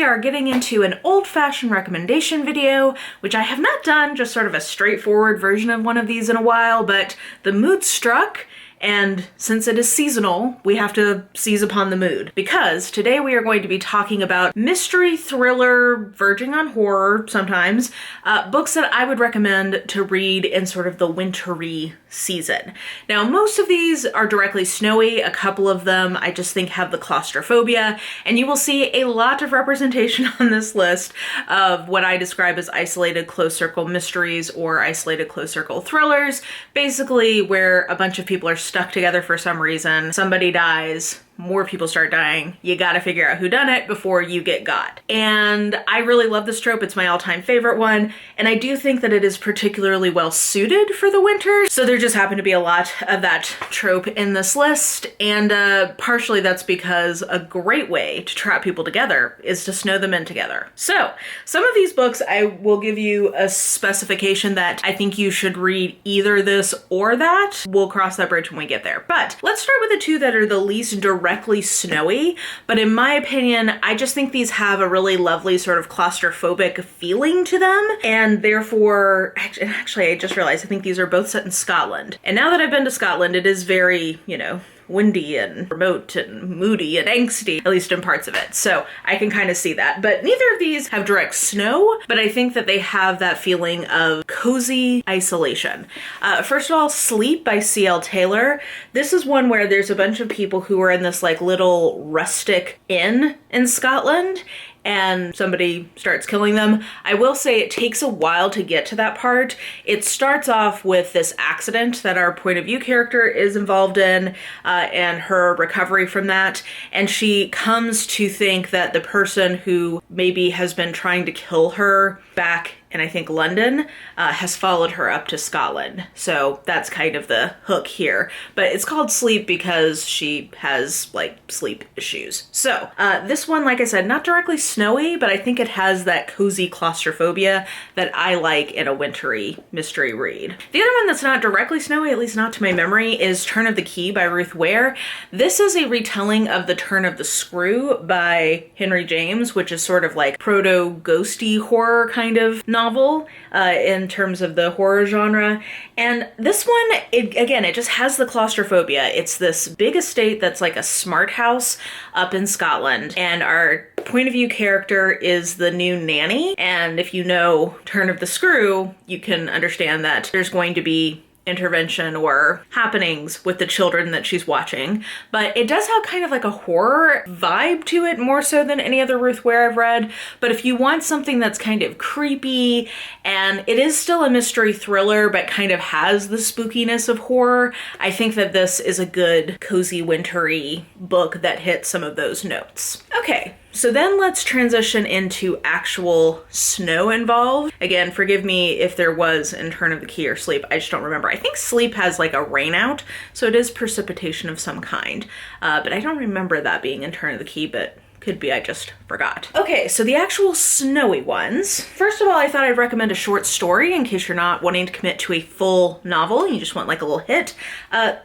are getting into an old-fashioned recommendation video, which I have not done just sort of a straightforward version of one of these in a while, but the mood struck. And since it is seasonal, we have to seize upon the mood, because today we are going to be talking about mystery, thriller, verging on horror sometimes, books that I would recommend to read in sort of the wintry season. Now, most of these are directly snowy. A couple of them I just think have the claustrophobia, and you will see a lot of representation on this list of what I describe as isolated close circle mysteries or isolated close circle thrillers, basically where a bunch of people are stuck together for some reason, somebody dies, more people start dying, you gotta figure out who done it before you get got. And I really love this trope, it's my all-time favorite one, and I do think that it is particularly well suited for the winter, so there just happen to be a lot of that trope in this list, and partially that's because a great way to trap people together is to snow them in together. So, some of these books I will give you a specification that I think you should read either this or that. We'll cross that bridge when we get there. But let's start with the two that are the least directly snowy, but in my opinion, I just think these have a really lovely sort of claustrophobic feeling to them, and therefore, actually I just realized I think these are both set in Scotland. And now that I've been to Scotland, it is very, you know, windy and remote and moody and angsty, at least in parts of it. So I can kind of see that. But neither of these have direct snow, but I think that they have that feeling of cozy isolation. First of all, Sleep by C.L. Taylor. This is one where there's a bunch of people who are in this like little rustic inn in Scotland, and somebody starts killing them. I will say it takes a while to get to that part. It starts off with this accident that our point of view character is involved in, and her recovery from that. And she comes to think that the person who maybe has been trying to kill her back in, I think, London, has followed her up to Scotland. So that's kind of the hook here. But it's called Sleep because she has, like, sleep issues. So this one, like I said, not directly snowy, but I think it has that cozy claustrophobia that I like in a wintry mystery read. The other one that's not directly snowy, at least not to my memory, is Turn of the Key by Ruth Ware. This is a retelling of The Turn of the Screw by Henry James, which is sort of like proto-ghosty horror kind of novel in terms of the horror genre. And this one, it just has the claustrophobia. It's this big estate that's like a smart house up in Scotland, and our point of view character is the new nanny. And if you know Turn of the Screw, you can understand that there's going to be intervention or happenings with the children that she's watching, but it does have kind of like a horror vibe to it, more so than any other Ruth Ware I've read. But if you want something that's kind of creepy, and it is still a mystery thriller but kind of has the spookiness of horror, I think that this is a good cozy wintry book that hits some of those notes. Okay, so then let's transition into actual snow involved. Again, forgive me if there was in Turn of the Key or Sleep, I just don't remember. I think Sleep has like a rain out, so it is precipitation of some kind. But I don't remember that being in Turn of the Key, but could be I just forgot. Okay, so the actual snowy ones. First of all, I thought I'd recommend a short story in case you're not wanting to commit to a full novel. You just want like a little hit.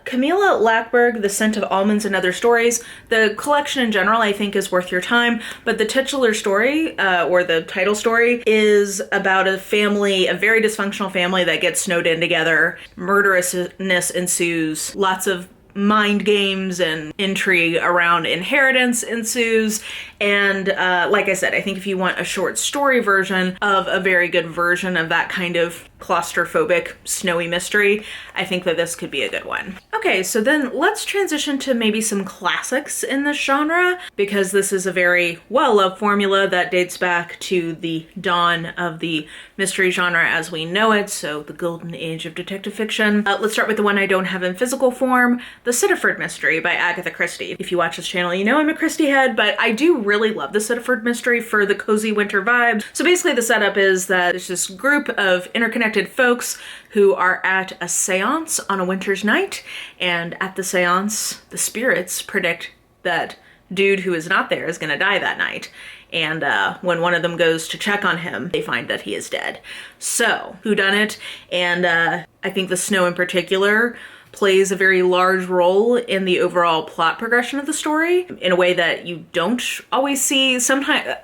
Camilla Lackberg, The Scent of Almonds and Other Stories. The collection in general I think is worth your time, but the titular story, or the title story, is about a family, a very dysfunctional family that gets snowed in together. Murderousness ensues. Lots of mind games and intrigue around inheritance ensues. And like I said, I think if you want a short story version of a very good version of that kind of claustrophobic snowy mystery, I think that this could be a good one. Okay, so then let's transition to maybe some classics in this genre, because this is a very well-loved formula that dates back to the dawn of the mystery genre as we know it, so the golden age of detective fiction. Let's start with the one I don't have in physical form, The Sitterford Mystery by Agatha Christie. If you watch this channel, you know I'm a Christie head, but I do really love The Sitterford Mystery for the cozy winter vibe. So basically the setup is that there's this group of interconnected folks who are at a seance on a winter's night, and at the seance, the spirits predict that dude who is not there is gonna die that night. And when one of them goes to check on him, they find that he is dead. So, whodunit? And I think the snow in particular plays a very large role in the overall plot progression of the story in a way that you don't always see. Sometimes,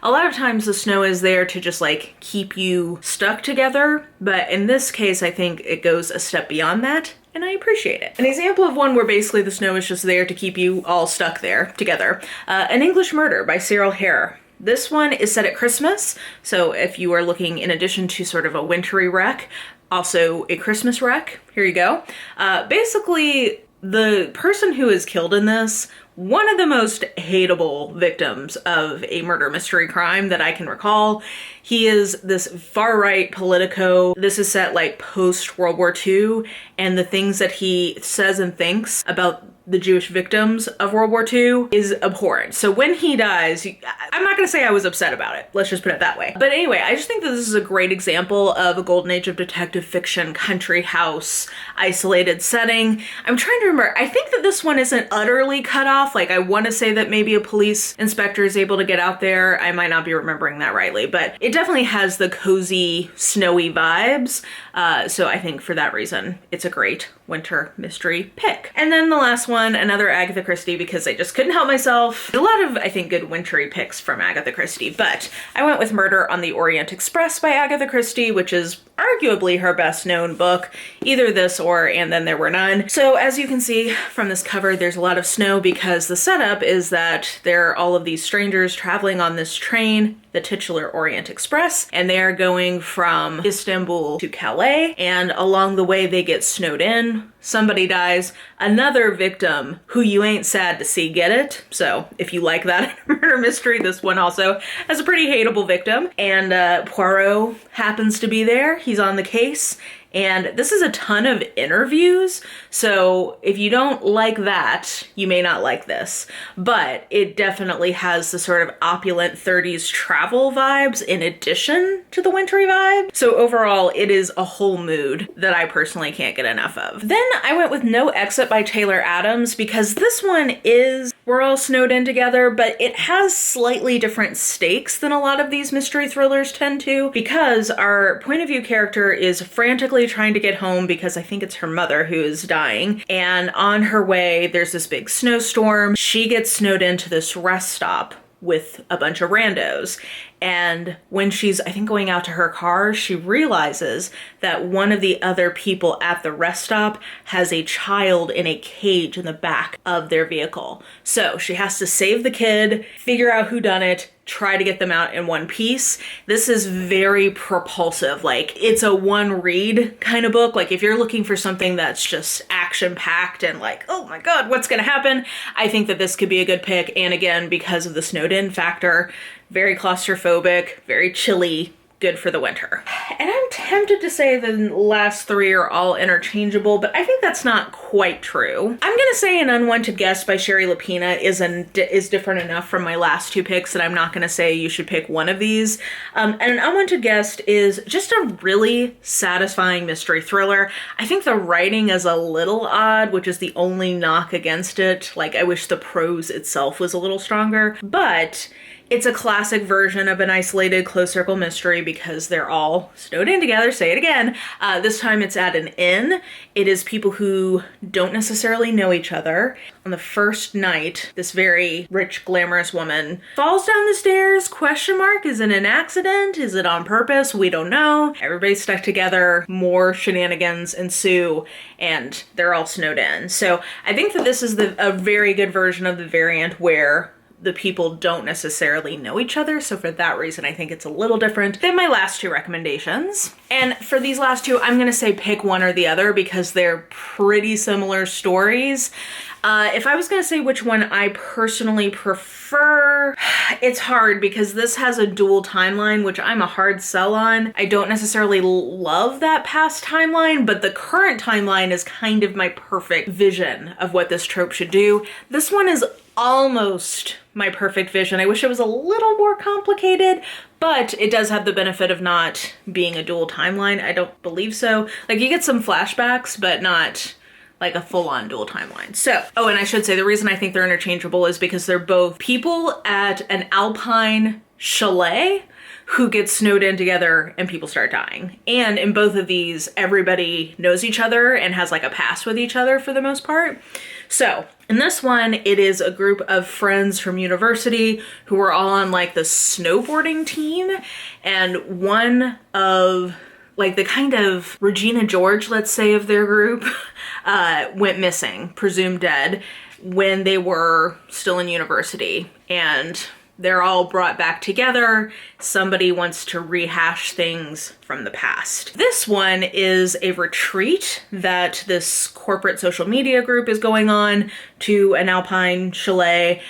A lot of times the snow is there to just like keep you stuck together, but in this case I think it goes a step beyond that, and I appreciate it. An example of one where basically the snow is just there to keep you all stuck there together. An English Murder by Cyril Hare. This one is set at Christmas, so if you are looking in addition to sort of a wintry wreck, also a Christmas wreck, here you go. Basically, the person who is killed in this, one of the most hateable victims of a murder mystery crime that I can recall. He is this far-right politico. This is set like post-World War II, and the things that he says and thinks about the Jewish victims of World War II is abhorrent. So when he dies, I'm not gonna say I was upset about it. Let's just put it that way. But anyway, I just think that this is a great example of a golden age of detective fiction, country house, isolated setting. I'm trying to remember, I think that this one isn't utterly cut off. Like I wanna say that maybe a police inspector is able to get out there. I might not be remembering that rightly, but it definitely has the cozy, snowy vibes. So I think for that reason, it's a great winter mystery pick. And then the last one, another Agatha Christie, because I just couldn't help myself. A lot of, I think, good wintry picks from Agatha Christie, but I went with Murder on the Orient Express by Agatha Christie, which is arguably her best known book, either this or And Then There Were None. So as you can see from this cover, there's a lot of snow because the setup is that there are all of these strangers traveling on this train, the titular Orient Express, and they are going from Istanbul to Calais, and along the way they get snowed in, somebody dies, another victim who you ain't sad to see get it. So if you like that murder mystery, this one also has a pretty hateable victim, and Poirot happens to be there. He's on the case. And this is a ton of interviews, so if you don't like that, you may not like this. But it definitely has the sort of opulent 30s travel vibes in addition to the wintry vibe. So overall, it is a whole mood that I personally can't get enough of. Then I went with No Exit by Taylor Adams because this one is, we're all snowed in together, but it has slightly different stakes than a lot of these mystery thrillers tend to, because our point of view character is frantically trying to get home because I think it's her mother who is dying, and on her way there's this big snowstorm. She gets snowed into this rest stop with a bunch of randos, and when she's, I think, going out to her car, she realizes that one of the other people at the rest stop has a child in a cage in the back of their vehicle. So she has to save the kid, figure out who done it, try to get them out in one piece. This is very propulsive. Like, it's a one read kind of book. Like, if you're looking for something that's just action-packed and like, oh my god, what's gonna happen? I think that this could be a good pick. And again, because of the snowed-in factor, very claustrophobic, very chilly, good for the winter. And I'm tempted to say the last three are all interchangeable, but I think that's not quite true. I'm gonna say An Unwanted Guest by Sherry Lapina is different enough from my last two picks that I'm not gonna say you should pick one of these. And An Unwanted Guest is just a really satisfying mystery thriller. I think the writing is a little odd, which is the only knock against it. Like, I wish the prose itself was a little stronger, but it's a classic version of an isolated close circle mystery because they're all snowed in together, say it again. This time it's at an inn. It is people who don't necessarily know each other. On the first night, this very rich, glamorous woman falls down the stairs, question mark, is it an accident? Is it on purpose? We don't know. Everybody's stuck together, more shenanigans ensue, and they're all snowed in. So I think that this is a very good version of the variant where the people don't necessarily know each other, so for that reason I think it's a little different than my last two recommendations. And for these last two, I'm gonna say pick one or the other because they're pretty similar stories. If I was gonna say which one I personally prefer, it's hard because this has a dual timeline, which I'm a hard sell on. I don't necessarily love that past timeline, but the current timeline is kind of my perfect vision of what this trope should do. This one is almost my perfect vision. I wish it was a little more complicated, but it does have the benefit of not being a dual timeline. I don't believe so. Like, you get some flashbacks, but not like a full-on dual timeline. So, oh, and I should say the reason I think they're interchangeable is because they're both people at an Alpine chalet. who gets snowed in together and people start dying. And in both of these, everybody knows each other and has like a past with each other for the most part. So in this one, it is a group of friends from university who are all on like the snowboarding team, and one of like the kind of Regina George, let's say, of their group went missing, presumed dead, when they were still in university. And they're all brought back together. Somebody wants to rehash things from the past. This one is a retreat that this corporate social media group is going on to an Alpine chalet.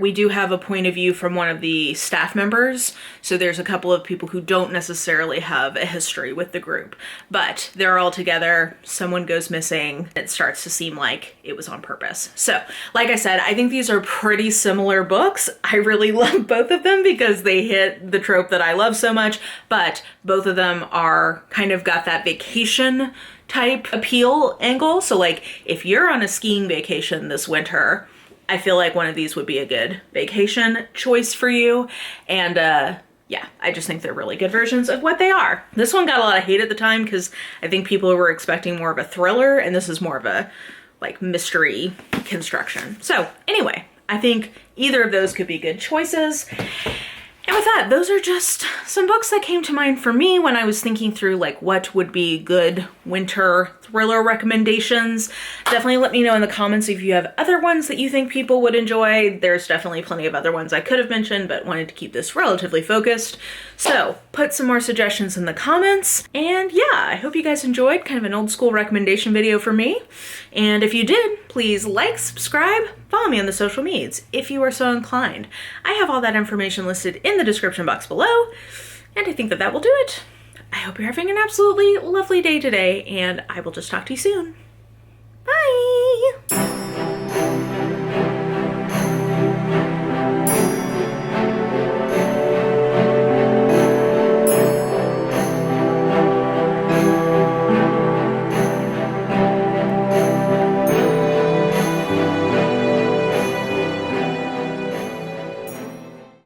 We do have a point of view from one of the staff members, so there's a couple of people who don't necessarily have a history with the group, but they're all together, someone goes missing, it starts to seem like it was on purpose. So, like I said, I think these are pretty similar books. I really love both of them because they hit the trope that I love so much, but both of them are kind of got that vacation type appeal angle. So like if you're on a skiing vacation this winter, I feel like one of these would be a good vacation choice for you. And yeah, I just think they're really good versions of what they are. This one got a lot of hate at the time because I think people were expecting more of a thriller, and this is more of a like mystery construction. So anyway, I think either of those could be good choices. And with that, those are just some books that came to mind for me when I was thinking through like what would be good winter thriller recommendations. Definitely let me know in the comments if you have other ones that you think people would enjoy. There's definitely plenty of other ones I could have mentioned, but wanted to keep this relatively focused. So put some more suggestions in the comments. And yeah, I hope you guys enjoyed kind of an old school recommendation video for me. And if you did, please like, subscribe, follow me on the social medias if you are so inclined. I have all that information listed in the description box below, and I think that that will do it. I hope you're having an absolutely lovely day today, and I will just talk to you soon. Bye!